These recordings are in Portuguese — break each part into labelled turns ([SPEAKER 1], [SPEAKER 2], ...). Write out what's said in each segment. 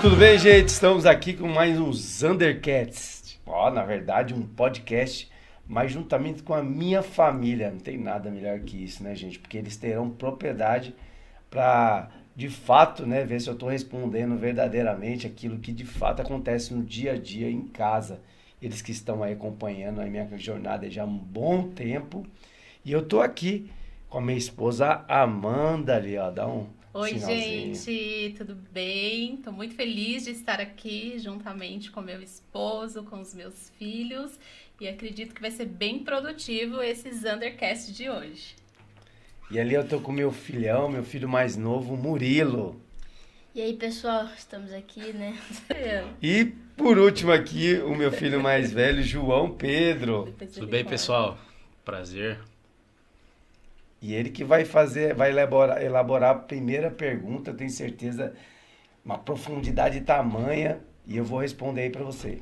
[SPEAKER 1] Tudo bem, gente? Estamos aqui com mais um Thundercats. Na verdade, um podcast, mas juntamente com a minha família. Não tem nada melhor que isso, né, gente? Porque eles terão propriedade para, de fato, né, ver se eu estou respondendo verdadeiramente aquilo que de fato acontece no dia a dia em casa. Eles que estão aí acompanhando a minha jornada já há um bom tempo. E eu tô aqui com a minha esposa Amanda ali, ó. Dá um
[SPEAKER 2] Oi,
[SPEAKER 1] sinalzinho.
[SPEAKER 2] gente, tudo bem? Estou muito feliz de estar aqui juntamente com meu esposo, com os meus filhos e acredito que vai ser bem produtivo esse Thundercast de hoje.
[SPEAKER 1] E ali eu tô com meu filhão, meu filho mais novo, Murilo.
[SPEAKER 3] E aí, pessoal, estamos aqui, né?
[SPEAKER 1] E por último aqui, o meu filho mais velho, João Pedro.
[SPEAKER 2] Depois
[SPEAKER 4] Tudo
[SPEAKER 2] ele
[SPEAKER 4] bem,
[SPEAKER 2] conta.
[SPEAKER 4] pessoal? Prazer.
[SPEAKER 1] E ele que vai elaborar a primeira pergunta, tenho certeza, uma profundidade tamanha, e eu vou responder aí pra você.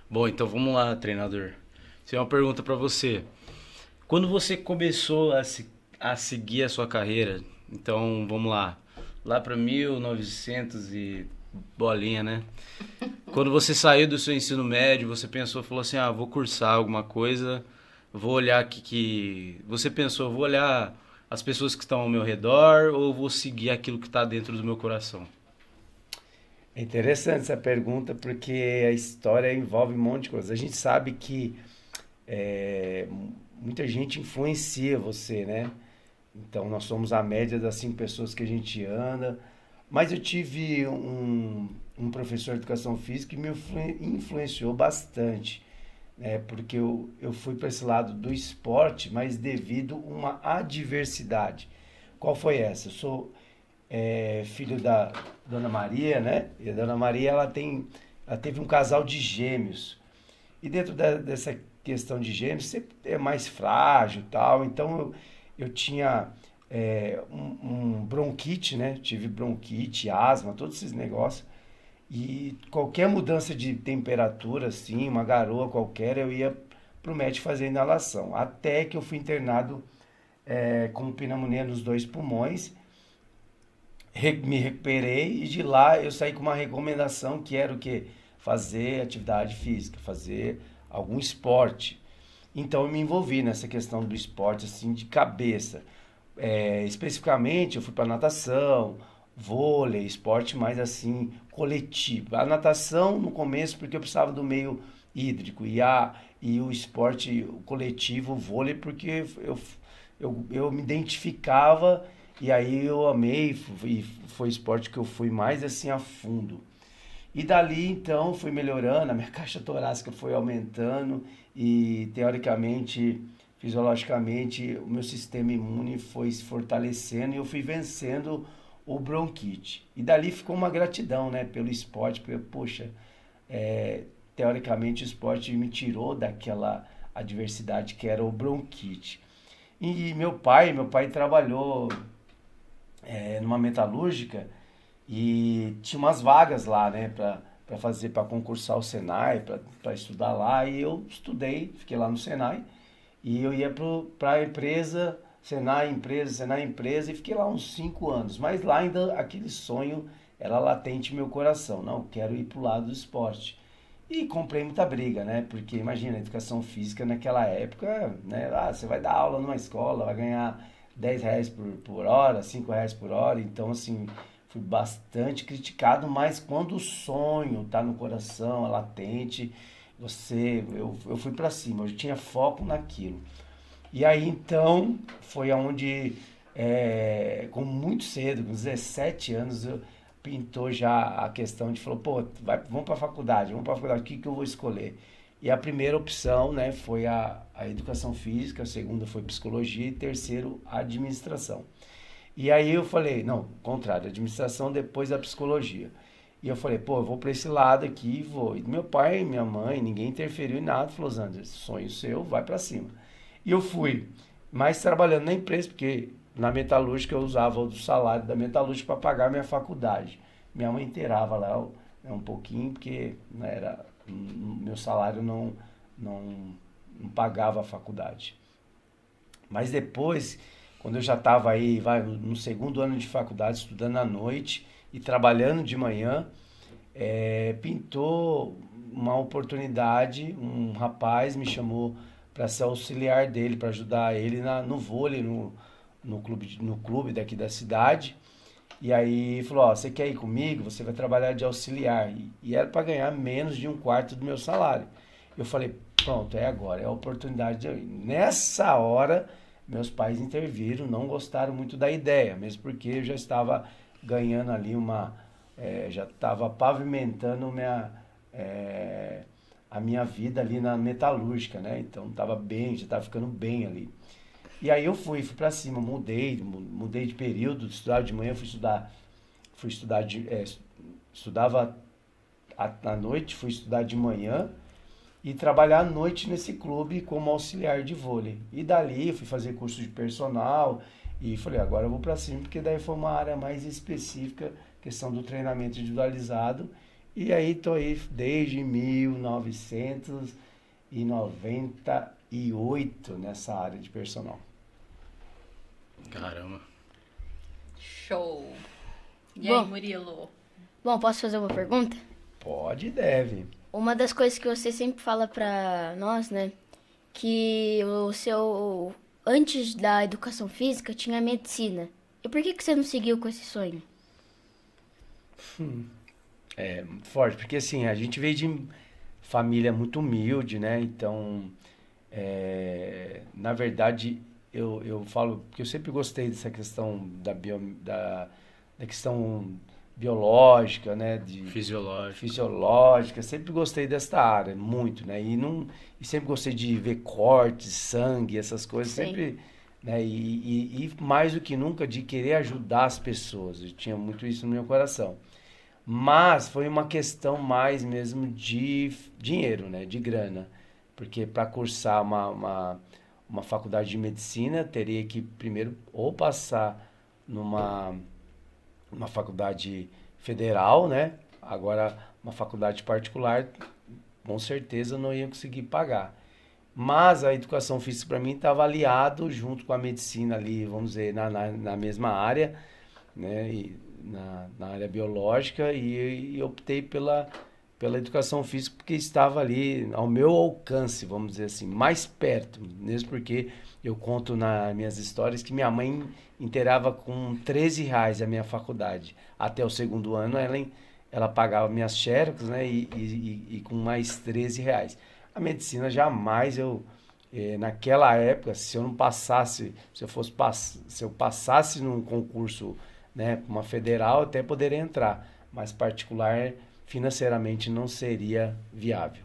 [SPEAKER 4] Bom, então vamos lá, treinador. Tem uma pergunta pra você. Quando você começou a seguir a sua carreira, então vamos lá para 1900 e bolinha, né? Quando você saiu do seu ensino médio, você pensou, falou assim, vou cursar alguma coisa, vou olhar você pensou, vou olhar as pessoas que estão ao meu redor ou vou seguir aquilo que está dentro do meu coração?
[SPEAKER 1] É interessante essa pergunta porque a história envolve um monte de coisa. A gente sabe que é, muita gente influencia você, né? Então nós somos a média das 5 pessoas que a gente anda. Mas eu tive um professor de educação física que me influenciou bastante, né? Porque eu fui para esse lado do esporte, mas devido a uma adversidade. Qual foi essa? Eu sou filho da Dona Maria, né? E a Dona Maria ela teve um casal de gêmeos. E dentro dessa questão de gêmeos, você é mais frágil e tal. Então eu tinha um bronquite, né? Tive bronquite, asma, todos esses negócios. E qualquer mudança de temperatura, assim, uma garoa qualquer, eu ia pro médico fazer inalação. Até que eu fui internado com pneumonia nos 2 pulmões, me recuperei e de lá eu saí com uma recomendação que era o quê? Fazer atividade física, fazer algum esporte. Então eu me envolvi nessa questão do esporte assim de cabeça. Especificamente eu fui para natação, vôlei, esporte mais assim coletivo. A natação no começo porque eu precisava do meio hídrico e o esporte o coletivo, o vôlei, porque eu me identificava e aí eu amei e foi esporte que eu fui mais assim a fundo. E dali então fui melhorando, a minha caixa torácica foi aumentando e teoricamente, fisiologicamente, o meu sistema imune foi se fortalecendo e eu fui vencendo o bronquite. E dali ficou uma gratidão, né, pelo esporte, porque, poxa, é, teoricamente o esporte me tirou daquela adversidade que era o bronquite. E meu pai trabalhou numa metalúrgica e tinha umas vagas lá, né, para fazer, para concursar o Senai, para estudar lá. E eu estudei, fiquei lá no Senai e eu ia para a empresa, Senai empresa e fiquei lá uns 5 anos. Mas lá ainda aquele sonho era latente no meu coração. Não, quero ir pro lado do esporte. E comprei muita briga, né? Porque imagina, a educação física naquela época, né? Você vai dar aula numa escola, vai ganhar R$ 10 por hora, R$ 5 por hora. Então, assim, fui bastante criticado, mas quando o sonho tá no coração, é latente, eu fui para cima, eu tinha foco naquilo. E aí, então, foi aonde, com muito cedo, com 17 anos, pintou já a questão de, falou, pô, vamos para a faculdade, o que eu vou escolher? E a primeira opção, né, foi a educação física, a segunda foi psicologia e terceiro, a administração. E aí eu falei, não, contrário, administração depois a psicologia. E eu falei, pô, eu vou para esse lado aqui, vou. E meu pai, minha mãe, ninguém interferiu em nada, falou, Zander, sonho seu, vai para cima. E eu fui, mas trabalhando na empresa, porque na metalúrgica eu usava o salário da metalúrgica para pagar minha faculdade. Minha mãe inteirava lá um pouquinho, porque né, meu salário não pagava a faculdade. Mas depois, quando eu já estava aí, no segundo ano de faculdade, estudando à noite e trabalhando de manhã, pintou uma oportunidade, um rapaz me chamou para ser auxiliar dele, para ajudar ele no vôlei, no clube daqui da cidade. E aí falou, ó, você quer ir comigo? Você vai trabalhar de auxiliar. E era para ganhar menos de um quarto do meu salário. Eu falei, pronto, é agora, é a oportunidade de eu ir. Nessa hora, meus pais interviram, não gostaram muito da ideia, mesmo porque eu já estava ganhando ali já estava pavimentando a minha vida ali na metalúrgica, né? Então estava bem, já estava ficando bem ali. E aí eu fui para cima, mudei de período, estudava de manhã, estudava à noite, fui estudar de manhã e trabalhar à noite nesse clube como auxiliar de vôlei. E dali eu fui fazer curso de personal e falei, agora eu vou para cima, porque daí foi uma área mais específica, questão do treinamento individualizado. E aí tô aí desde 1998 nessa área de personal.
[SPEAKER 4] Caramba.
[SPEAKER 2] Show. E
[SPEAKER 3] Bom.
[SPEAKER 2] aí, Murilo?
[SPEAKER 3] Bom, posso fazer uma pergunta?
[SPEAKER 1] Pode e deve.
[SPEAKER 3] Uma das coisas que você sempre fala pra nós, né? Que antes da educação física tinha medicina. E por que você não seguiu com esse sonho?
[SPEAKER 1] É muito forte, porque assim, a gente veio de família muito humilde, né? Então, na verdade, eu falo, porque eu sempre gostei dessa questão da questão biológica, né? Fisiológica, sempre gostei desta área, muito, né? E sempre gostei de ver cortes, sangue, essas coisas,
[SPEAKER 3] Sim.
[SPEAKER 1] sempre, né? E mais do que nunca de querer ajudar as pessoas, eu tinha muito isso no meu coração. Mas foi uma questão mais mesmo de dinheiro, né? De grana. Porque para cursar uma faculdade de medicina, teria que primeiro ou passar numa faculdade federal, né? Agora, uma faculdade particular, com certeza não ia conseguir pagar. Mas a educação física para mim estava aliado junto com a medicina ali, vamos dizer, na mesma área, né? Na área biológica e optei pela educação física porque estava ali ao meu alcance, vamos dizer assim, mais perto, mesmo porque eu conto nas minhas histórias que minha mãe inteirava com R$ 13 a minha faculdade. Até o segundo ano ela pagava minhas xerox, né, e com mais R$ 13. A medicina jamais naquela época, se eu passasse num concurso, né, uma federal, até poderia entrar, mas particular financeiramente não seria viável.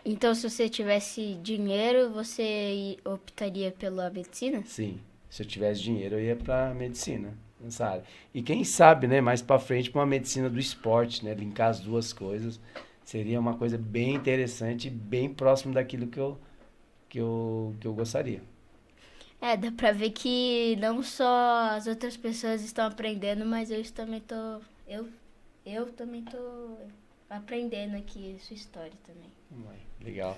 [SPEAKER 3] Então, se você tivesse dinheiro, você optaria pela medicina?
[SPEAKER 1] Sim, se eu tivesse dinheiro eu ia para medicina nessa área. E quem sabe, né, mais para frente para uma medicina do esporte, né, linkar as duas coisas, seria uma coisa bem interessante, bem próximo daquilo que eu gostaria.
[SPEAKER 3] Dá pra ver que não só as outras pessoas estão aprendendo, mas eu também tô aprendendo aqui sua história também.
[SPEAKER 1] Legal.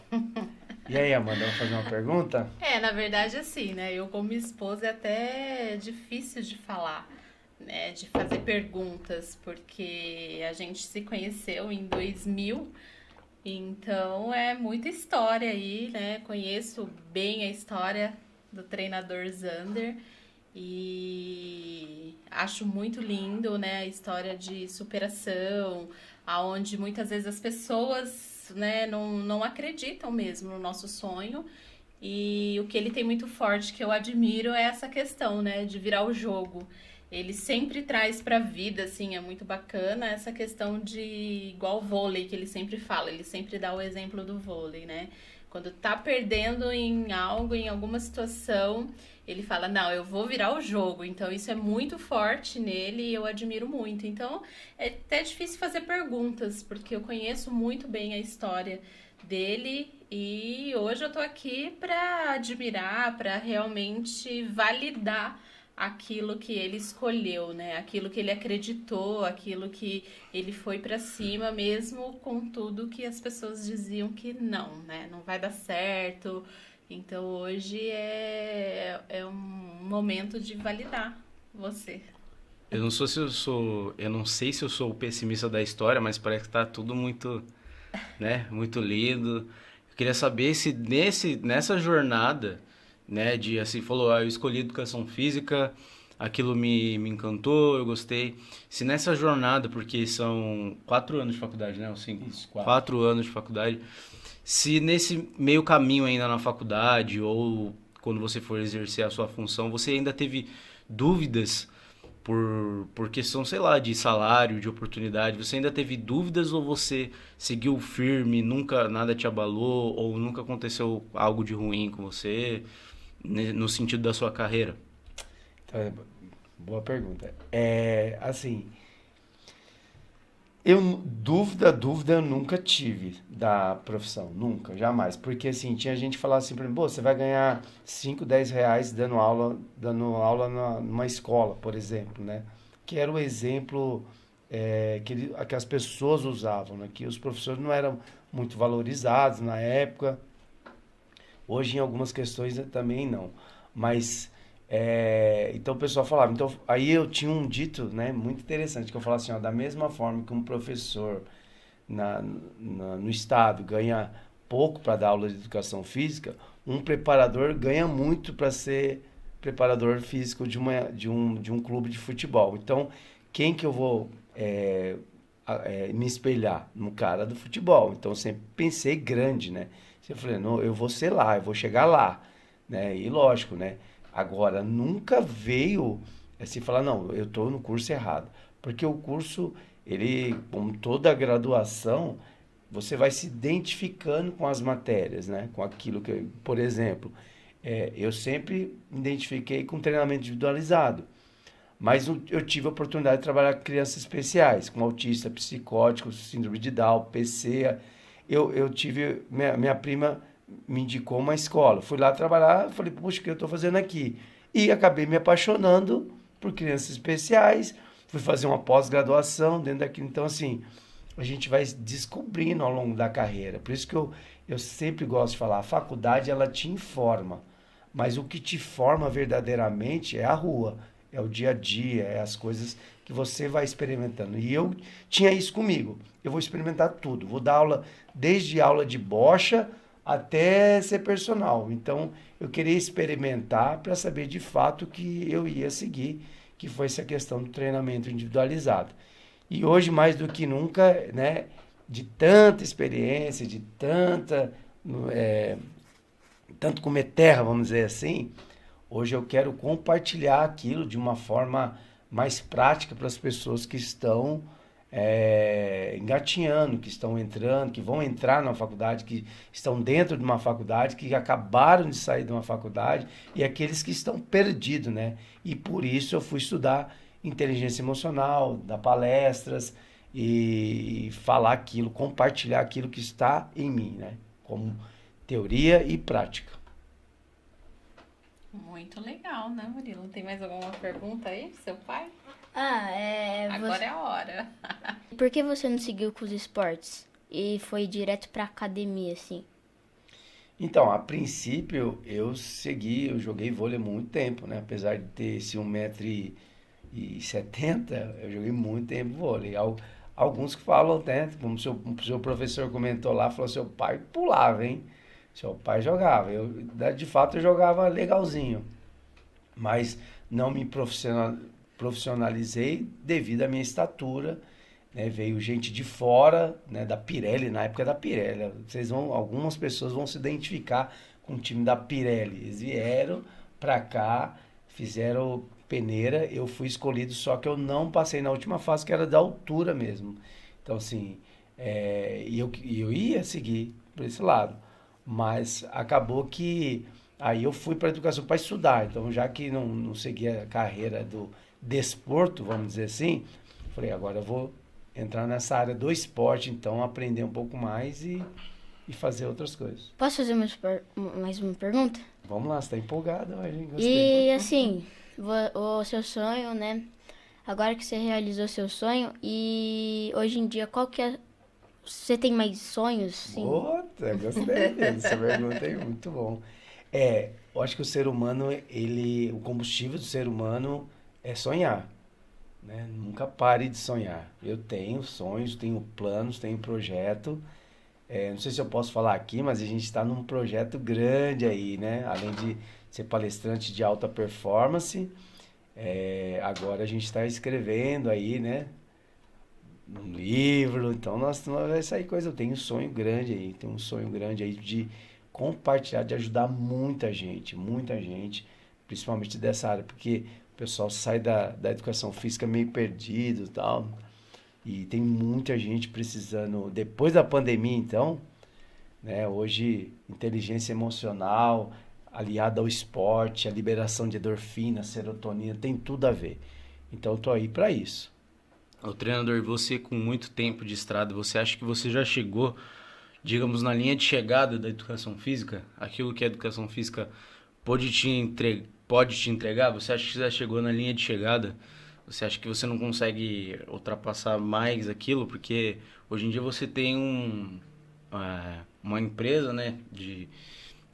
[SPEAKER 1] E aí, Amanda, vamos fazer uma pergunta?
[SPEAKER 2] Na verdade, assim, né? Eu como esposa é até difícil de falar, né? De fazer perguntas, porque a gente se conheceu em 2000, então é muita história aí, né? Conheço bem a história do treinador Zander e acho muito lindo, né, a história de superação, aonde muitas vezes as pessoas, né, não acreditam mesmo no nosso sonho. E o que ele tem muito forte, que eu admiro, é essa questão, né, de virar o jogo. Ele sempre traz pra vida, assim, é muito bacana essa questão de, igual o vôlei, que ele sempre fala, ele sempre dá o exemplo do vôlei, né? Quando tá perdendo em algo, em alguma situação, ele fala, não, eu vou virar o jogo. Então, isso é muito forte nele e eu admiro muito. Então, é até difícil fazer perguntas, porque eu conheço muito bem a história dele e hoje eu tô aqui para admirar, para realmente validar aquilo que ele escolheu, né? Aquilo que ele acreditou, aquilo que ele foi pra cima, mesmo com tudo que as pessoas diziam que não, né? Não vai dar certo. Então hoje é um momento de validar você.
[SPEAKER 4] Eu não sei se eu sou o pessimista da história, mas parece que tá tudo muito, né, muito lindo. Eu queria saber se nessa jornada, né, de assim, falou, eu escolhi educação física, aquilo me encantou, eu gostei. Se nessa jornada, porque são 4 anos de faculdade, né, ou 5?
[SPEAKER 1] Isso, 4.
[SPEAKER 4] 4 anos de faculdade. Se nesse meio caminho ainda na faculdade ou quando você for exercer a sua função, você ainda teve dúvidas por questão, sei lá, de salário, de oportunidade, você ainda teve dúvidas ou você seguiu firme, nunca nada te abalou ou nunca aconteceu algo de ruim com você, no sentido da sua carreira?
[SPEAKER 1] Então, boa pergunta. Assim, dúvida eu nunca tive da profissão, nunca, jamais. Porque assim, tinha gente que falava assim pra mim, pô, você vai ganhar 5, 10 reais dando aula numa escola, por exemplo, né? Que era o exemplo que as pessoas usavam, né? Que os professores não eram muito valorizados na época. Hoje, em algumas questões, também não. Mas, então o pessoal falava. Então, aí eu tinha um dito, né, muito interessante, que eu falava assim, ó, da mesma forma que um professor no estado ganha pouco para dar aula de educação física, um preparador ganha muito para ser preparador físico de um clube de futebol. Então, quem que eu vou me espelhar? No cara do futebol. Então, eu sempre pensei grande, né? Eu falei, não, eu vou ser lá, eu vou chegar lá, né? E lógico, né? Agora, nunca veio assim falar, não, eu estou no curso errado. Porque o curso, ele, como toda a graduação, você vai se identificando com as matérias, né? Com aquilo que, por exemplo, eu sempre me identifiquei com treinamento individualizado. Mas eu tive a oportunidade de trabalhar com crianças especiais, com autista, psicótico, síndrome de Down, PC. Eu tive, minha prima me indicou uma escola. Fui lá trabalhar, falei, puxa, o que eu estou fazendo aqui? E acabei me apaixonando por crianças especiais. Fui fazer uma pós-graduação dentro daquilo. Então, assim, a gente vai descobrindo ao longo da carreira. Por isso que eu sempre gosto de falar, a faculdade, ela te informa. Mas o que te forma verdadeiramente é a rua, é o dia a dia, é as coisas que você vai experimentando. E eu tinha isso comigo. Eu vou experimentar tudo. Vou dar aula, desde aula de bocha até ser personal. Então, eu queria experimentar para saber de fato o que eu ia seguir, que foi essa questão do treinamento individualizado. E hoje, mais do que nunca, né, de tanta experiência, de tanto comer terra, vamos dizer assim, hoje eu quero compartilhar aquilo de uma forma mais prática para as pessoas que estão engatinhando, que estão entrando, que vão entrar na faculdade, que estão dentro de uma faculdade, que acabaram de sair de uma faculdade e aqueles que estão perdidos, né? E por isso eu fui estudar inteligência emocional, dar palestras e falar aquilo, compartilhar aquilo que está em mim, né? Como teoria e prática.
[SPEAKER 2] Muito legal, né, Murilo? Tem mais alguma pergunta aí, seu pai?
[SPEAKER 3] Você...
[SPEAKER 2] Agora é a hora.
[SPEAKER 3] Por que você não seguiu com os esportes e foi direto pra academia, assim?
[SPEAKER 1] Então, a princípio, eu joguei vôlei há muito tempo, né? Apesar de ter esse 1,70 m, eu joguei muito tempo vôlei. Alguns que falam, né? Como o seu professor comentou lá, falou, seu pai pulava, hein? Seu pai jogava. De fato, eu jogava legalzinho. Mas não me profissionalizei devido à minha estatura, né? Veio gente de fora, né? Da Pirelli, na época da Pirelli. Algumas pessoas vão se identificar com o time da Pirelli. Eles vieram pra cá, fizeram peneira, eu fui escolhido, só que eu não passei na última fase, que era da altura mesmo. Então, assim, eu ia seguir por esse lado. Mas acabou que aí eu fui para a educação para estudar. Então, já que não seguia a carreira do desporto, vamos dizer assim, falei, agora eu vou entrar nessa área do esporte, então aprender um pouco mais e fazer outras coisas.
[SPEAKER 3] Posso fazer mais uma pergunta?
[SPEAKER 1] Vamos lá, você está empolgado hoje, hein? Gostei.
[SPEAKER 3] E assim, o seu sonho, né? Agora que você realizou seu sonho e hoje em dia, qual que é... Você tem mais sonhos? Sim.
[SPEAKER 1] Puta, gostei dessa pergunta aí, muito bom. Eu acho que o ser humano, o combustível do ser humano é sonhar. né? Nunca pare de sonhar. Eu tenho sonhos, tenho planos, tenho projeto. Não sei se eu posso falar aqui, mas a gente está num projeto grande aí, né? Além de ser palestrante de alta performance, agora a gente está escrevendo aí, né? Um livro. Então, vai sair coisa. Eu tenho um sonho grande aí. Tenho um sonho grande aí de compartilhar, de ajudar muita gente, principalmente dessa área, porque o pessoal sai da educação física meio perdido e tal. E tem muita gente precisando, depois da pandemia, então, né? Hoje, inteligência emocional aliada ao esporte, a liberação de endorfina, serotonina, tem tudo a ver. Então, eu tô aí para isso.
[SPEAKER 4] O treinador, você com muito tempo de estrada, você acha que você já chegou, digamos, na linha de chegada da educação física? Aquilo que a educação física pode te entregar? Você acha que você já chegou na linha de chegada? Você acha que você não consegue ultrapassar mais aquilo? Porque hoje em dia você tem uma empresa, né, de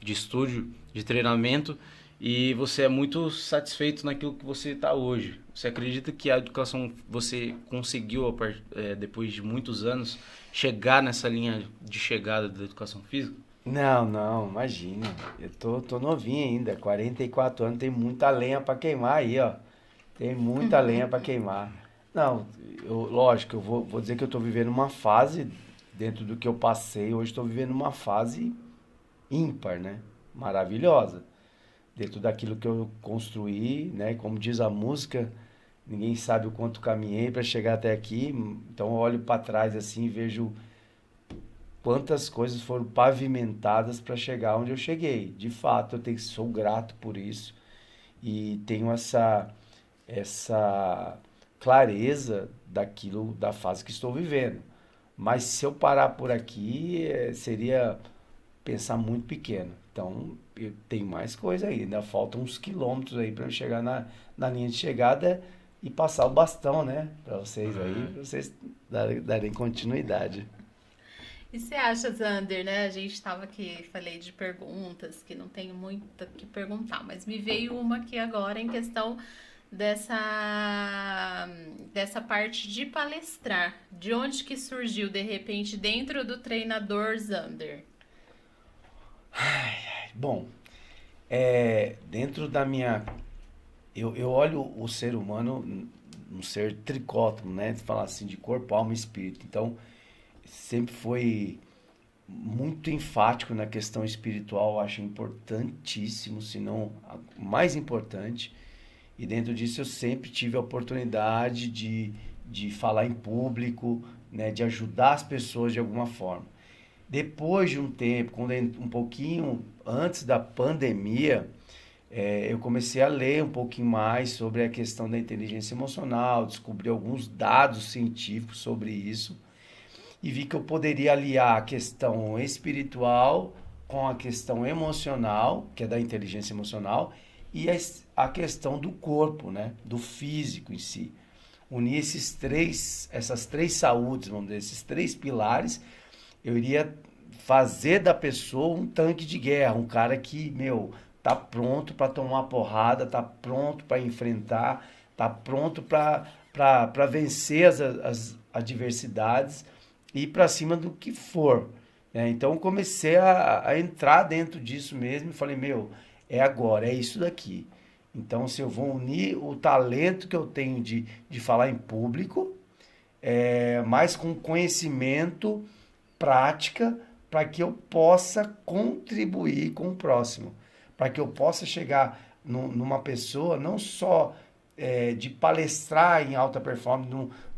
[SPEAKER 4] estúdio, de treinamento, e você é muito satisfeito naquilo que você está hoje. Você acredita que a educação, você conseguiu, depois de muitos anos, chegar nessa linha de chegada da educação física?
[SPEAKER 1] Não, imagina. Eu tô novinho ainda, 44 anos, tem muita lenha para queimar aí, ó. Tem muita lenha para queimar. Não, lógico, eu vou dizer que eu tô vivendo uma fase, dentro do que eu passei, hoje estou vivendo uma fase ímpar, né? Maravilhosa. Dentro daquilo que eu construí, né? Como diz a música, ninguém sabe o quanto caminhei para chegar até aqui. Então eu olho para trás assim e vejo quantas coisas foram pavimentadas para chegar onde eu cheguei. De fato, sou grato por isso e tenho essa clareza da fase que estou vivendo. Mas se eu parar por aqui, seria pensar muito pequeno. Então, eu tenho mais coisa aí. Ainda faltam uns quilômetros aí para eu chegar na linha de chegada e passar o bastão, né? Para vocês aí, para vocês darem continuidade.
[SPEAKER 2] E você acha, Zander, né? A gente estava aqui, falei de perguntas, que não tenho muito o que perguntar, mas me veio uma aqui agora em questão dessa parte de palestrar. De onde que surgiu, de repente, dentro do treinador Zander?
[SPEAKER 1] Bom, dentro da minha... Eu olho o ser humano um ser tricótomo, né? Falar assim, de corpo, alma e espírito. Então, sempre foi muito enfático na questão espiritual. Eu acho importantíssimo, se não mais importante. E dentro disso eu sempre tive a oportunidade de falar em público, né? De ajudar as pessoas de alguma forma. Depois de um tempo, um pouquinho antes da pandemia, eu comecei a ler um pouquinho mais sobre a questão da inteligência emocional, descobri alguns dados científicos sobre isso e vi que eu poderia aliar a questão espiritual com a questão emocional, que é da inteligência emocional, e a questão do corpo, né? Do físico em si. Unir essas três saúdes, vamos dizer, esses três pilares, eu iria fazer da pessoa um tanque de guerra, um cara que, tá pronto para tomar uma porrada, tá pronto para enfrentar, tá pronto para vencer as adversidades e ir para cima do que for, né? Então eu comecei a entrar dentro disso mesmo e falei, é agora, é isso daqui. Então, se eu vou unir o talento que eu tenho de falar em público, mais com conhecimento, prática, para que eu possa contribuir com o próximo, para que eu possa chegar numa pessoa, não só de palestrar em alta performance,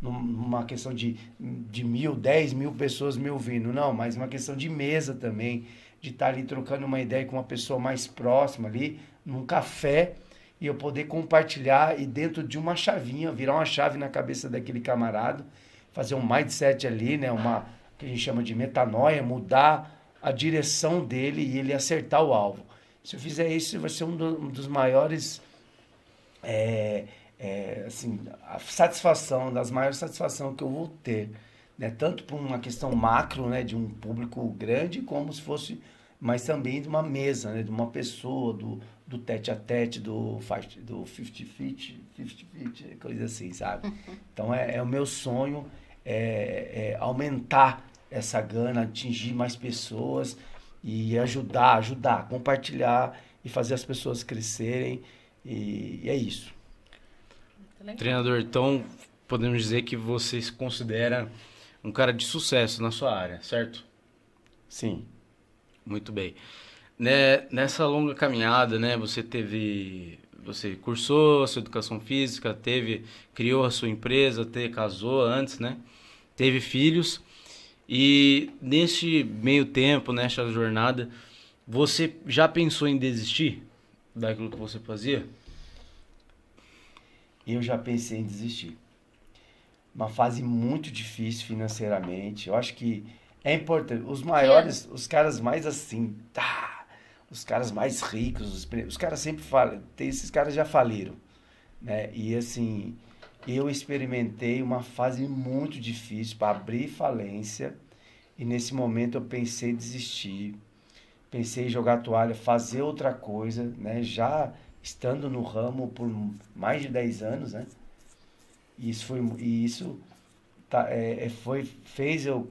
[SPEAKER 1] numa questão de 1.000, 10.000 pessoas me ouvindo, não, mas uma questão de mesa também, de estar ali trocando uma ideia com uma pessoa mais próxima ali, num café, e eu poder compartilhar e dentro de uma chavinha, virar uma chave na cabeça daquele camarada, fazer um mindset ali, né, que a gente chama de metanoia, mudar a direção dele e ele acertar o alvo. Se eu fizer isso, vai ser um dos maiores, assim, das maiores satisfações que eu vou ter, né? Tanto por uma questão macro, né, de um público grande, como se fosse, mas também de uma mesa, né, de uma pessoa, do tete a tete, do 50-50, coisa assim, sabe? Então é o meu sonho é aumentar essa gana, atingir mais pessoas e ajudar, compartilhar e fazer as pessoas crescerem e é isso.
[SPEAKER 2] Muito legal.
[SPEAKER 4] Treinador, então podemos dizer que você se considera um cara de sucesso na sua área, certo?
[SPEAKER 1] Sim.
[SPEAKER 4] Muito bem. Né, nessa longa caminhada, né, você cursou a sua educação física, criou a sua empresa, casou antes, né? Teve filhos. E neste meio tempo, nesta jornada, você já pensou em desistir daquilo que você fazia?
[SPEAKER 1] Eu já pensei em desistir. Uma fase muito difícil financeiramente. Eu acho que é importante. Os maiores, os caras mais assim, os caras mais ricos, os caras sempre falam, esses caras já faliram, né? E assim, eu experimentei uma fase muito difícil para abrir falência e nesse momento eu pensei em desistir, pensei em jogar a toalha, fazer outra coisa, né? Já estando no ramo por mais de 10 anos, né? E isso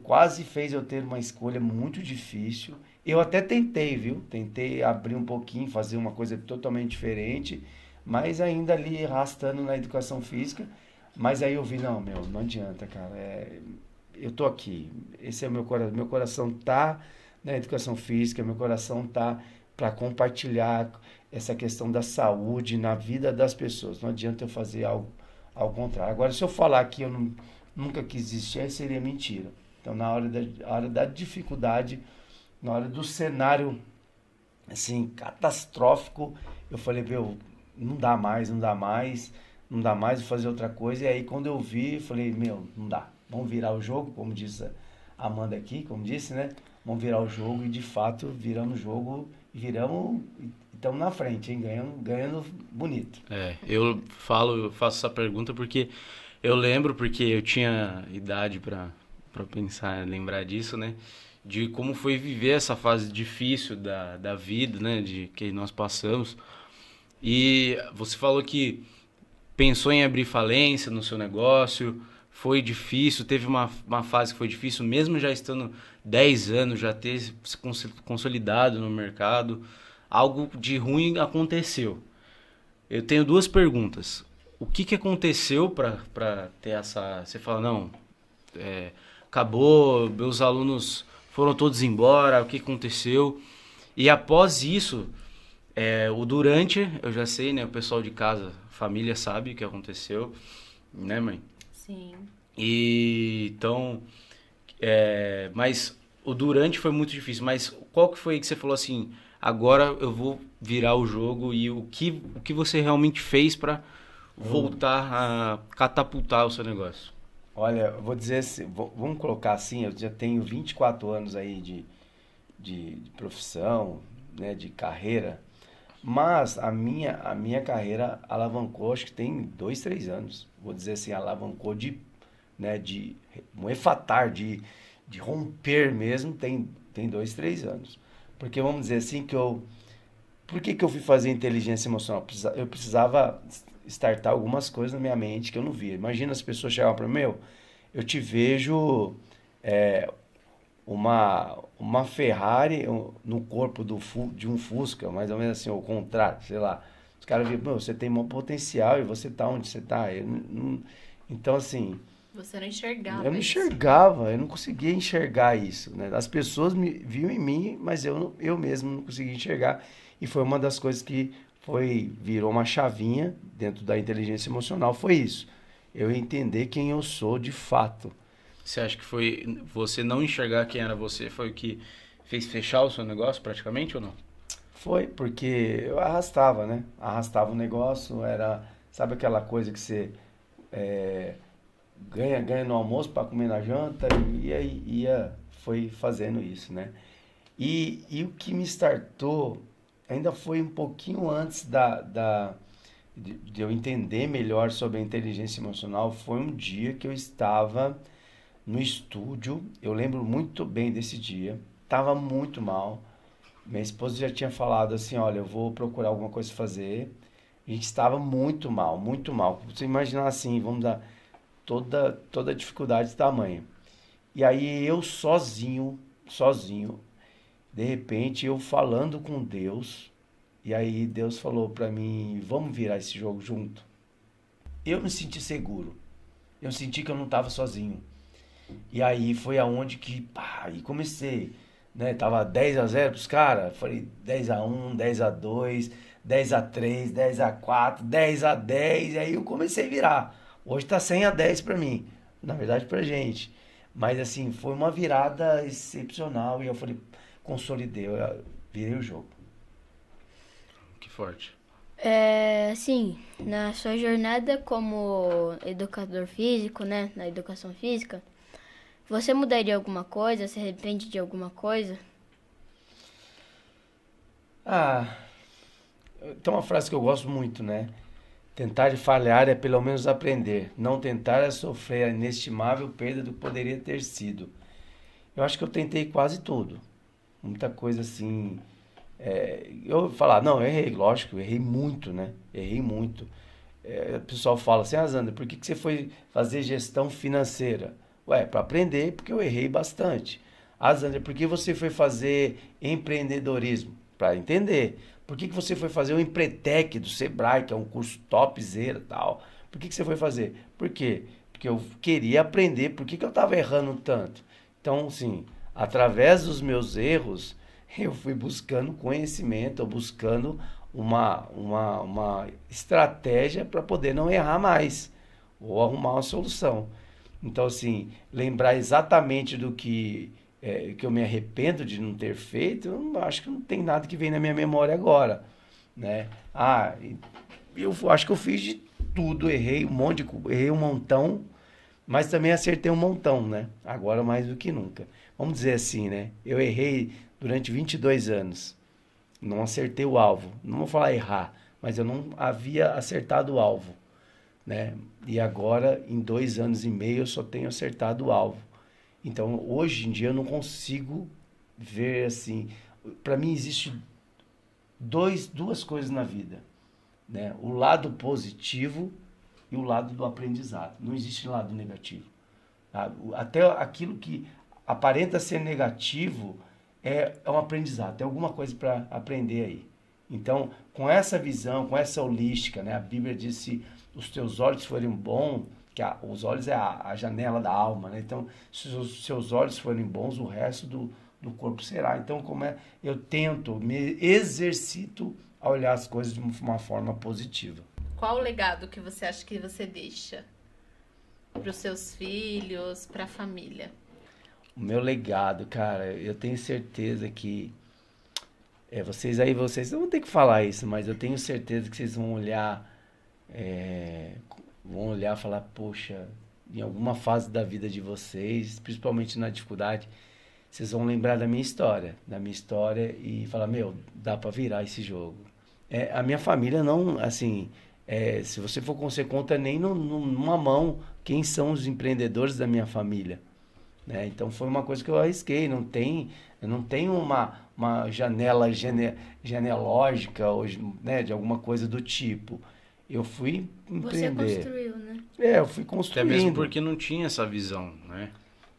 [SPEAKER 1] quase fez eu ter uma escolha muito difícil. Eu até tentei, viu? Tentei abrir um pouquinho, fazer uma coisa totalmente diferente, mas ainda ali arrastando na educação física. Mas aí eu vi, não, não adianta, cara. Eu tô aqui. Esse é o meu coração. Meu coração tá na educação física, meu coração tá para compartilhar essa questão da saúde na vida das pessoas. Não adianta eu fazer algo ao contrário. Agora, se eu falar que nunca quis desistir, aí seria mentira. Então, na hora da dificuldade, na hora do cenário, assim, catastrófico, eu falei, não dá mais, vou fazer outra coisa. E aí, quando eu vi, falei, não dá. Vamos virar o jogo, como disse a Amanda aqui, como disse, né? Vamos virar o jogo e, de fato, viramos o jogo e estamos na frente, hein? Ganhando bonito.
[SPEAKER 4] Eu faço essa pergunta porque eu lembro, porque eu tinha idade para pensar, lembrar disso, né? De como foi viver essa fase difícil da vida, né? De que nós passamos. E você falou que pensou em abrir falência no seu negócio, foi difícil, teve uma fase que foi difícil, mesmo já estando 10 anos, já ter se consolidado no mercado, algo de ruim aconteceu. Eu tenho duas perguntas. O que aconteceu para ter essa... Você fala, não, acabou, meus alunos foram todos embora, o que aconteceu? E após isso, o durante, eu já sei, né? O pessoal de casa, família sabe o que aconteceu, né, mãe?
[SPEAKER 2] Sim.
[SPEAKER 4] E então, mas o durante foi muito difícil. Mas qual que foi que você falou assim, agora eu vou virar o jogo e o que você realmente fez para voltar a catapultar o seu negócio?
[SPEAKER 1] Olha, eu vou dizer assim, vamos colocar assim, eu já tenho 24 anos aí de profissão, né, de carreira, mas a minha carreira alavancou, acho que tem 2, 3 anos, vou dizer assim, alavancou de um efatar, de romper mesmo, tem 2, 3 anos. Porque vamos dizer assim por que eu fui fazer inteligência emocional? Eu precisava startar algumas coisas na minha mente que eu não via. Imagina as pessoas chegavam para mim, eu te vejo uma Ferrari no corpo de um Fusca, mais ou menos assim, ao contrário, sei lá. Os caras viram, você tem um potencial e você tá onde você tá. Então, assim...
[SPEAKER 2] Você não enxergava
[SPEAKER 1] eu não
[SPEAKER 2] isso.
[SPEAKER 1] enxergava, eu não conseguia enxergar isso, né? As pessoas viam em mim, mas eu mesmo não conseguia enxergar. E foi uma das coisas que virou uma chavinha dentro da inteligência emocional, foi isso. Eu entender quem eu sou de fato.
[SPEAKER 4] Você acha que foi você não enxergar quem era você, foi o que fez fechar o seu negócio praticamente ou não?
[SPEAKER 1] Foi, porque eu arrastava, né? Arrastava o negócio, sabe aquela coisa que você ganha no almoço para comer na janta, e aí foi fazendo isso, né? E o que me startou ainda foi um pouquinho antes de eu entender melhor sobre a inteligência emocional, foi um dia que eu estava no estúdio, eu lembro muito bem desse dia, estava muito mal, Minha esposa já tinha falado assim, olha, eu vou procurar alguma coisa pra fazer. A gente estava muito mal, muito mal. Você imaginar assim, vamos dar toda a dificuldade de tamanho. E aí eu sozinho, de repente eu falando com Deus, e aí Deus falou pra mim, vamos virar esse jogo junto. Eu me senti seguro. Eu senti que eu não estava sozinho. E aí foi aonde que, pá, e comecei, né? Tava 10-0 pros caras, falei 10-1, 10-2, 10-3, 10-4, 10-10, e aí eu comecei a virar. Hoje tá 100-10 pra mim, na verdade pra gente. Mas assim, foi uma virada excepcional e eu falei, consolidei, eu virei o jogo.
[SPEAKER 4] Que forte.
[SPEAKER 3] Assim, na sua jornada como educador físico, né, na educação física, você mudaria alguma coisa? Se arrepende de alguma coisa?
[SPEAKER 1] Ah, tem uma frase que eu gosto muito, né? Tentar e falhar é pelo menos aprender. Não tentar é sofrer a inestimável perda do que poderia ter sido. Eu acho que eu tentei quase tudo. Muita coisa assim. Eu falar, não, eu errei, lógico, eu errei muito, né? Errei muito. O pessoal fala assim, ah, Zander, por que você foi fazer gestão financeira? Ué, para aprender, porque eu errei bastante. Ah, Zander, por que você foi fazer empreendedorismo? Para entender. Por que você foi fazer o Empretec do Sebrae, que é um curso topzera e tal? Por que você foi fazer? Por quê? Porque eu queria aprender por que eu estava errando tanto. Então, assim, através dos meus erros, eu fui buscando conhecimento, buscando uma estratégia para poder não errar mais, ou arrumar uma solução. Então, assim, lembrar exatamente do que eu me arrependo de não ter feito, eu acho que não tem nada que vem na minha memória agora, né? Eu acho que eu fiz de tudo, errei um monte errei um montão, mas também acertei um montão, né? Agora mais do que nunca. Vamos dizer assim, né? Eu errei durante 22 anos. Não acertei o alvo. Não vou falar errar, mas eu não havia acertado o alvo, né? E agora, em 2 anos e meio, eu só tenho acertado o alvo. Então, hoje em dia, eu não consigo ver assim. Para mim, existe duas coisas na vida, né? O lado positivo e o lado do aprendizado. Não existe lado negativo. Tá? Até aquilo que aparenta ser negativo é um aprendizado. Tem alguma coisa para aprender aí. Então, com essa visão, com essa holística, né? A Bíblia diz: se os teus olhos forem bons, que os olhos é a janela da alma, né? Então, se os seus olhos forem bons, o resto do corpo será. Então, eu tento, me exercito a olhar as coisas de uma forma positiva.
[SPEAKER 2] Qual o legado que você acha que você deixa para os seus filhos, para a família?
[SPEAKER 1] O meu legado, cara, eu tenho certeza que vocês não vão ter que falar isso, mas eu tenho certeza que vocês vão olhar e falar, poxa, em alguma fase da vida de vocês, principalmente na dificuldade, vocês vão lembrar da minha história e falar, meu, dá pra virar esse jogo. A minha família não, assim, se você for você conta nem numa mão quem são os empreendedores da minha família, né? Então foi uma coisa que eu arrisquei, eu não tenho uma janela genealógica hoje, né, de alguma coisa do tipo. Eu fui empreender.
[SPEAKER 3] Você construiu, né?
[SPEAKER 1] Eu fui
[SPEAKER 4] Até
[SPEAKER 1] construindo.
[SPEAKER 4] mesmo porque não tinha essa visão, né?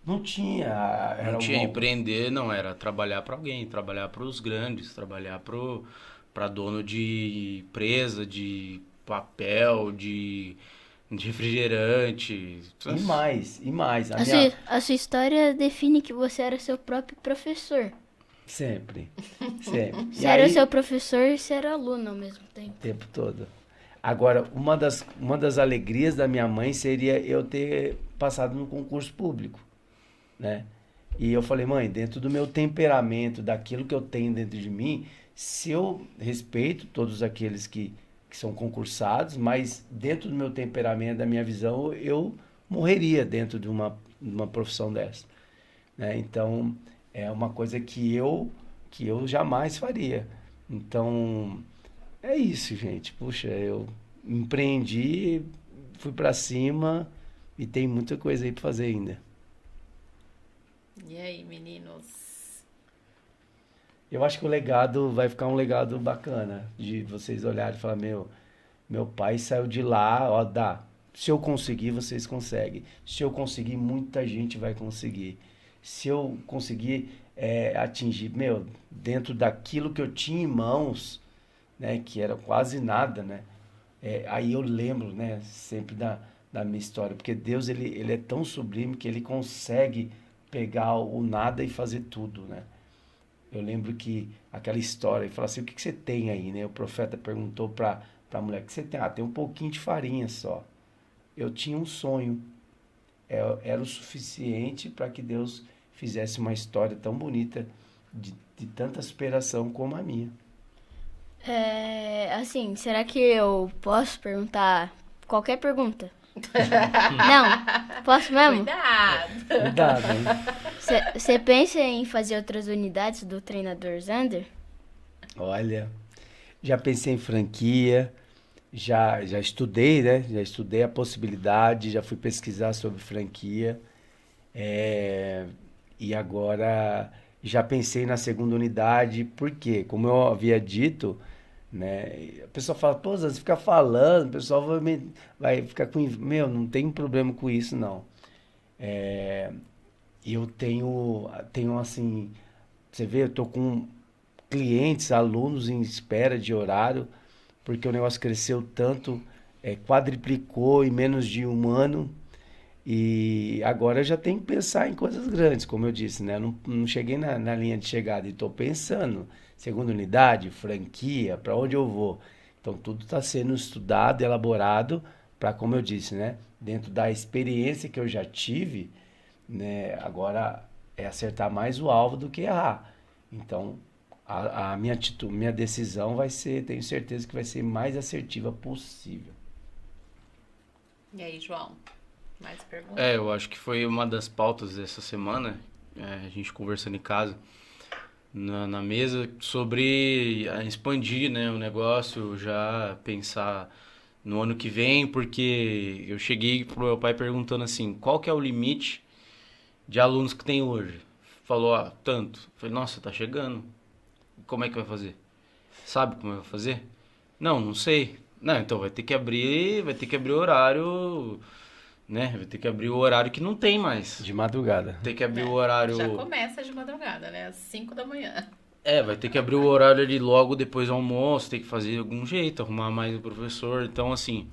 [SPEAKER 1] Não tinha.
[SPEAKER 4] Não tinha empreender, não, era trabalhar para alguém, trabalhar para os grandes, trabalhar para dono de empresa, de papel, de refrigerante.
[SPEAKER 1] E mais.
[SPEAKER 3] A sua história define que você era seu próprio professor.
[SPEAKER 1] Sempre.
[SPEAKER 3] Você era seu professor e você era aluno ao mesmo tempo.
[SPEAKER 1] O tempo todo. Agora, uma das alegrias da minha mãe seria eu ter passado no concurso público, né? E eu falei, mãe, dentro do meu temperamento, daquilo que eu tenho dentro de mim, se eu respeito todos aqueles que são concursados, mas dentro do meu temperamento, da minha visão, eu morreria dentro de uma profissão dessa, né? Então, é uma coisa que eu jamais faria. Então, é isso, gente. Puxa, eu empreendi, fui pra cima e tem muita coisa aí pra fazer ainda.
[SPEAKER 2] E aí, meninos?
[SPEAKER 1] Eu acho que o legado vai ficar um legado bacana, de vocês olharem e falar, meu pai saiu de lá, ó, dá. Se eu conseguir, vocês conseguem. Se eu conseguir, muita gente vai conseguir. Se eu conseguir atingir, dentro daquilo que eu tinha em mãos, né, que era quase nada, né? Aí eu lembro, né, sempre da minha história, porque Deus ele é tão sublime que ele consegue pegar o nada e fazer tudo, né? Eu lembro que aquela história, ele falou assim, o que você tem aí, né? O profeta perguntou para a mulher, o que você tem? Ah, tem um pouquinho de farinha só. Eu tinha um sonho, era o suficiente para que Deus fizesse uma história tão bonita, de tanta superação como a minha.
[SPEAKER 3] Assim, será que eu posso perguntar qualquer pergunta? Não, posso mesmo?
[SPEAKER 2] Cuidado!
[SPEAKER 1] Cuidado, hein?
[SPEAKER 3] Você pensa em fazer outras unidades do treinador Zander?
[SPEAKER 1] Olha, já pensei em franquia, já estudei, né? Já estudei a possibilidade, já fui pesquisar sobre franquia. é, e agora já pensei na segunda unidade, porque, como eu havia dito, né? A pessoa fala, pô, Zé, você fica falando, o pessoal vai ficar com. Não tem problema com isso, não. É, eu tenho assim, você vê, eu tô com clientes, alunos em espera de horário, porque o negócio cresceu tanto, quadriplicou em menos de um ano, e agora eu já tenho que pensar em coisas grandes, como eu disse, né? Não cheguei na linha de chegada e estou pensando, segunda unidade, franquia, para onde eu vou. Então tudo está sendo estudado, elaborado, para, como eu disse, né? Dentro da experiência que eu já tive, né? Agora é acertar mais o alvo do que errar. Então a minha atitude, minha decisão vai ser, tenho certeza que vai ser mais assertiva possível.
[SPEAKER 2] E aí, João? Mais perguntas?
[SPEAKER 4] Eu acho que foi uma das pautas dessa semana, a gente conversando em casa, na mesa, sobre expandir, né, o negócio, já pensar no ano que vem, porque eu cheguei pro meu pai perguntando assim, qual que é o limite de alunos que tem hoje? Falou, tanto. Eu falei, nossa, tá chegando. Como é que vai fazer? Sabe como vai fazer? Não sei. Não, então vai ter que abrir o horário, né? Vai ter que abrir o horário que não tem mais.
[SPEAKER 1] De madrugada.
[SPEAKER 4] Tem que abrir o horário...
[SPEAKER 2] Já começa de madrugada, né? Às 5 da manhã.
[SPEAKER 4] vai ter que abrir o horário ali logo depois do almoço, tem que fazer de algum jeito, arrumar mais o professor. Então, assim,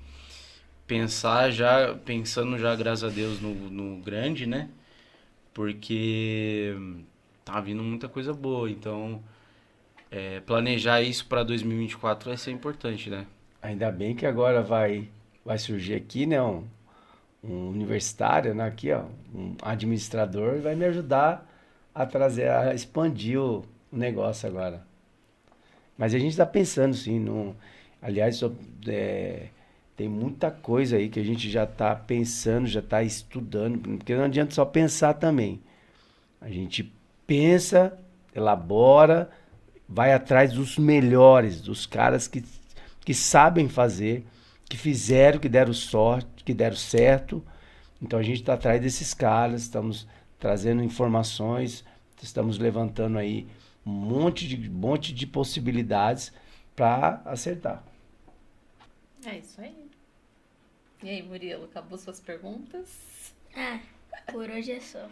[SPEAKER 4] pensando já, graças a Deus, no grande, né? Porque tá vindo muita coisa boa, então planejar isso para 2024 vai ser importante, né?
[SPEAKER 1] Ainda bem que agora vai surgir aqui, né, um universitário, né, aqui, ó, um administrador, vai me ajudar a expandir o negócio agora. Mas a gente está pensando, sim, aliás, tem muita coisa aí que a gente já está pensando, já está estudando, porque não adianta só pensar também. A gente pensa, elabora, vai atrás dos melhores, dos caras que sabem fazer, que fizeram, que deram sorte, que deram certo. Então a gente está atrás desses caras, estamos trazendo informações, estamos levantando aí um monte de possibilidades para acertar.
[SPEAKER 2] É isso aí. E aí, Murilo, acabou suas perguntas?
[SPEAKER 3] Por hoje é só.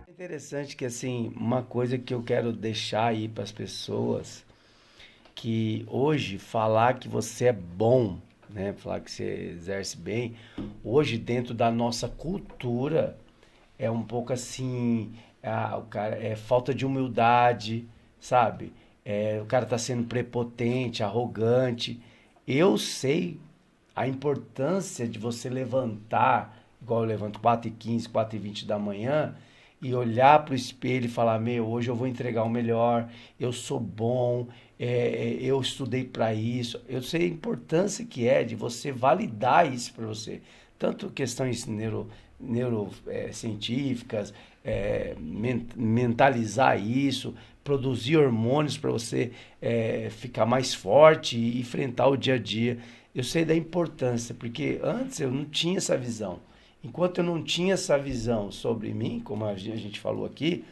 [SPEAKER 1] Interessante que, assim, uma coisa que eu quero deixar aí para as pessoas, que hoje falar que você é bom, né, falar que você exerce bem, hoje dentro da nossa cultura é um pouco assim, o cara é falta de humildade, sabe? O cara tá sendo prepotente, arrogante. Eu sei a importância de você levantar, igual eu levanto 4h15, 4h20 da manhã, e olhar para o espelho e falar, hoje eu vou entregar o melhor, eu sou bom, eu estudei para isso. Eu sei a importância que é de você validar isso para você. Tanto questões neurocientíficas, mentalizar isso, produzir hormônios para você ficar mais forte e enfrentar o dia a dia. Eu sei da importância, porque antes eu não tinha essa visão. Enquanto eu não tinha essa visão sobre mim, como a gente falou aqui,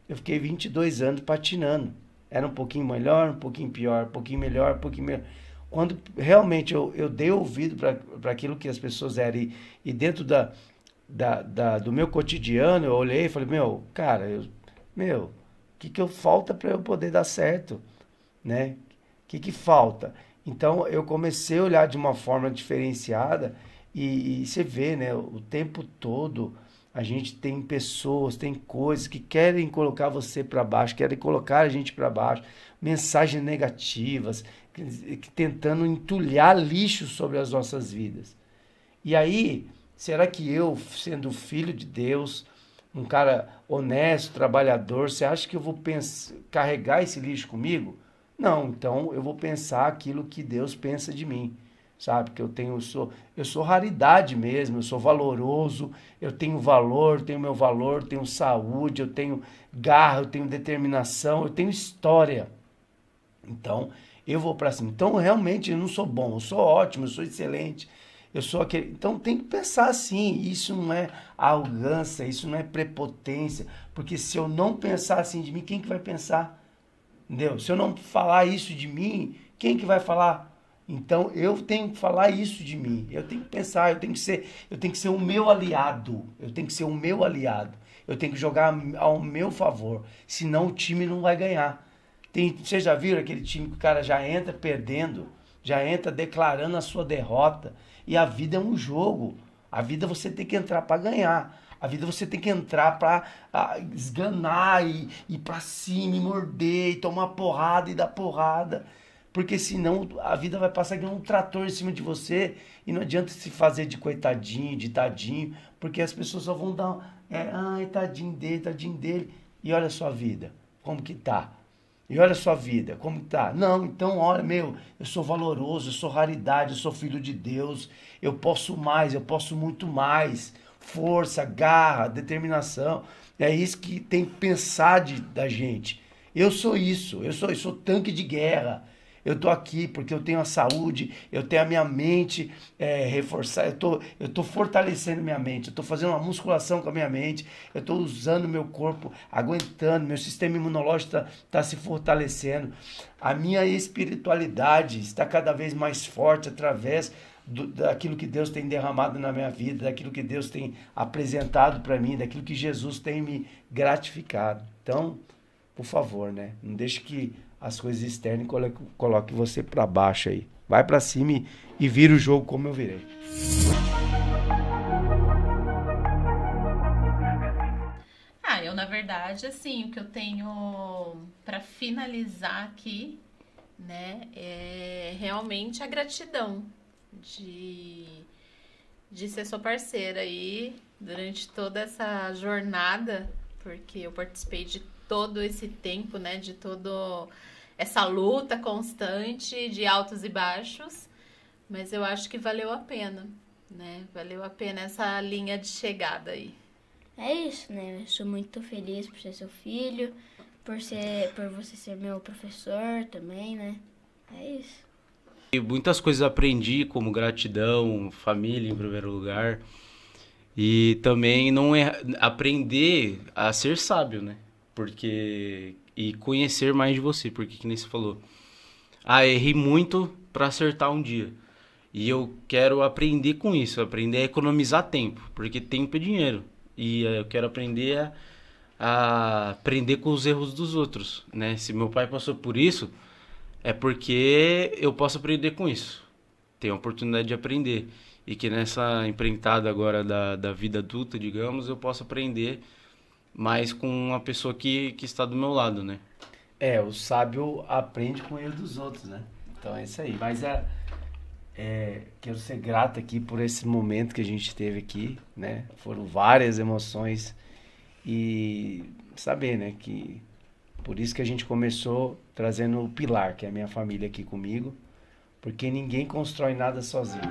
[SPEAKER 1] eu fiquei 22 anos patinando. Era um pouquinho melhor, um pouquinho pior, um pouquinho melhor, um pouquinho melhor. Quando realmente eu dei ouvido para aquilo que as pessoas eram, e dentro do meu cotidiano, eu olhei e falei, cara, o que falta para eu poder dar certo, né? O que falta? Então, eu comecei a olhar de uma forma diferenciada e você vê, né? O tempo todo a gente tem pessoas, tem coisas que querem colocar você para baixo, querem colocar a gente para baixo, mensagens negativas, tentando entulhar lixo sobre as nossas vidas. E aí, será que eu, sendo filho de Deus, um cara honesto, trabalhador, você acha que eu vou carregar esse lixo comigo? Não, então eu vou pensar aquilo que Deus pensa de mim, sabe? Que eu sou raridade mesmo, eu sou valoroso, eu tenho valor, tenho meu valor, tenho saúde, eu tenho garra, eu tenho determinação, eu tenho história. Então, eu vou para cima. Então, realmente, eu não sou bom, eu sou ótimo, eu sou excelente, eu sou aquele... Então, tem que pensar assim, isso não é arrogância, isso não é prepotência, porque se eu não pensar assim de mim, quem que vai pensar? Entendeu? Se eu não falar isso de mim, quem que vai falar? Então, eu tenho que falar isso de mim. Eu tenho que pensar, eu tenho que ser o meu aliado. Eu tenho que ser o meu aliado. Eu tenho que jogar ao meu favor. Senão o time não vai ganhar. Vocês já viram aquele time que o cara já entra perdendo, já entra declarando a sua derrota. E a vida é um jogo. A vida você tem que entrar para ganhar. A vida você tem que entrar para esganar e ir para cima e morder e tomar porrada e dar porrada. Porque senão a vida vai passar aqui um trator em cima de você e não adianta se fazer de coitadinho, de tadinho, porque as pessoas só vão dar, ai, tadinho dele. E olha a sua vida, como que tá? E olha a sua vida, como que tá? Não, então olha, eu sou valoroso, eu sou raridade, eu sou filho de Deus, eu posso mais, eu posso muito mais. Força, garra, determinação. É isso que tem que pensar da gente. Eu sou isso, eu sou tanque de guerra. Eu tô aqui porque eu tenho a saúde, eu tenho a minha mente reforçada, eu tô fortalecendo minha mente, eu tô fazendo uma musculação com a minha mente, eu tô usando meu corpo, aguentando, meu sistema imunológico tá se fortalecendo. A minha espiritualidade está cada vez mais forte através daquilo que Deus tem derramado na minha vida, daquilo que Deus tem apresentado para mim, daquilo que Jesus tem me gratificado. Então, por favor, né? Não deixe que as coisas externas coloquem você para baixo aí. Vai para cima e vira o jogo como eu virei.
[SPEAKER 2] Eu, na verdade, assim, o que eu tenho para finalizar aqui, né, é realmente a gratidão de ser sua parceira aí durante toda essa jornada, porque eu participei de todo esse tempo, né, de toda essa luta constante de altos e baixos, mas eu acho que valeu a pena, né, valeu a pena essa linha de chegada aí.
[SPEAKER 3] É isso, né, eu sou muito feliz por ser seu filho, por você ser meu professor também, né, é isso.
[SPEAKER 4] E muitas coisas aprendi, como gratidão, família em primeiro lugar. E também aprender a ser sábio, né? E conhecer mais de você, porque que nem você falou. Errei muito para acertar um dia. E eu quero aprender com isso, aprender a economizar tempo, porque tempo é dinheiro. E eu quero aprender a aprender com os erros dos outros, né? Se meu pai passou por isso, é porque eu posso aprender com isso. Tenho a oportunidade de aprender. E que nessa empreitada agora da vida adulta, digamos, eu posso aprender mais com uma pessoa que está do meu lado, né?
[SPEAKER 1] O sábio aprende com o erro dos outros, né? Então é isso aí. Mas quero ser grato aqui por esse momento que a gente teve aqui, né? Foram várias emoções e saber, né, que por isso que a gente começou trazendo o pilar, que é a minha família aqui comigo, porque ninguém constrói nada sozinho.